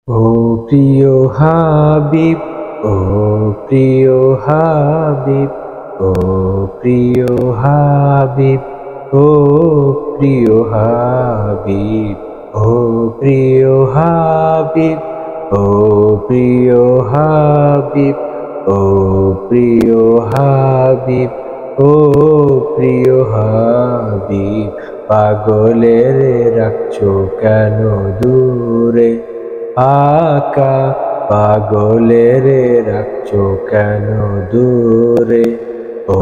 ও প্রিয় হাবিব, ও প্রিয় হাবিব, ও প্রিয় হাবিব, ও প্রিয় হাবিব, ও প্রিয় হাবিব, ও প্রিয় হাবিব, ও প্রিয় হাবিব, ও প্রিয় হাবিব। পাগলের রাখছো কেন দূরে? আকা পাগলের রাখছো কেন দূরে? ও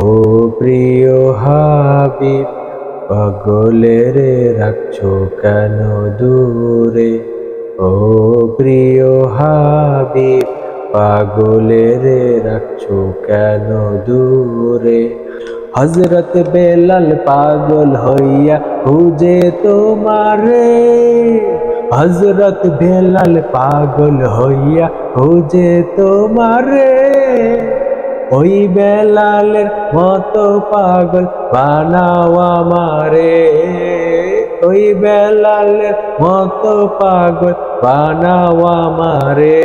প্রিয় হাবিব, পাগলের রাখছো কেন দূরে? ও প্রিয় হাবিব, পাগলের রাখছো কেন দূরে? হযরত বেলাল পাগল হইয়া খুঁজে তোমারে, হযরত বেলাল পাগল হইয়া খুঁজে তোমারে। ওই বেলালের মতো পাগল বানাও আমারে, ওই বেলালের মতো পাগল বানাও আমারে।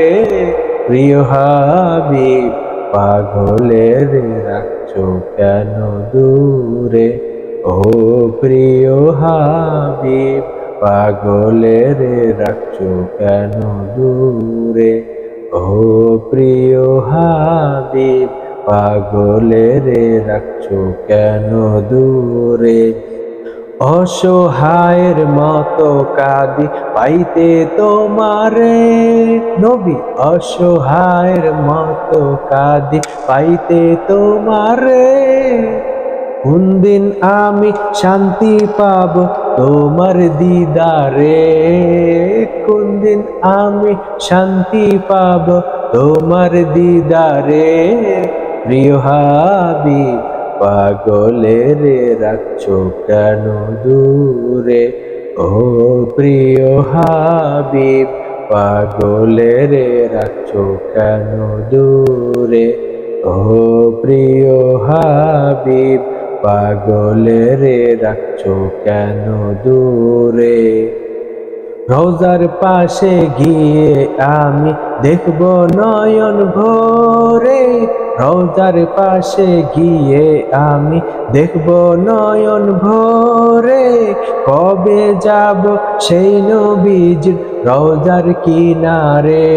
প্রিয় হাবিব, পাগলের রাখছো কেন দূরে? ও প্রিয় হাবিব, পাগলের রাখছো কেন দূরে? ও প্রিয় হাবিব, পাগলের রাখছো কেন দূরে? অসহায়ের মতো কাঁদি পাইতে তোমারে নবী, অসহায়ের মতো কাঁদি পাইতে তোমারে। কোনদিন আমি শান্তি পাব তোমার দিদারে? কোনদিন আমি শান্তি পাব তোমার দিদারে? প্রিয় হাবিব, পাগলের রাখছো কেন দূরে? ও প্রিয় হাবিব, পাগলের রাখছো কেন দূরে? ও প্রিয় হাবিব, পাগলের রাখছো কেন দূরে? রোজার পাশে গিয়ে আমি দেখব নয়ন ভরে, রোজার পাশে গিয়ে আমি দেখব নয়ন ভরে। কবে যাব সেই নবীজির রোজার কিনারে?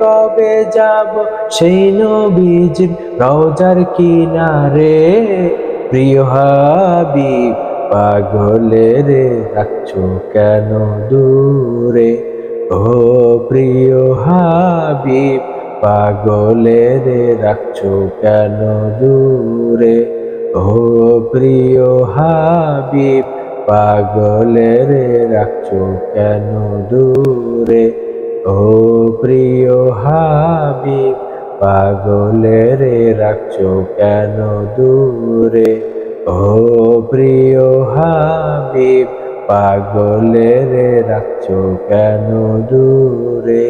কবে যাব সেই নবীজির রোজার কিনারে? প্রিয় হাবিব, পাগলের রাখছো কেন দূরে? ও প্রিয় হাবিব, পাগলের রাখছো কেন দূরে? ও প্রিয় হাবিব, পাগলের রাখছো কেন দূরে? ও প্রিয় হাবিব, পাগলের রাখছো কেন দূরে? ও প্রিয় হাবিব, পাগলের রাখছো কেন দূরে?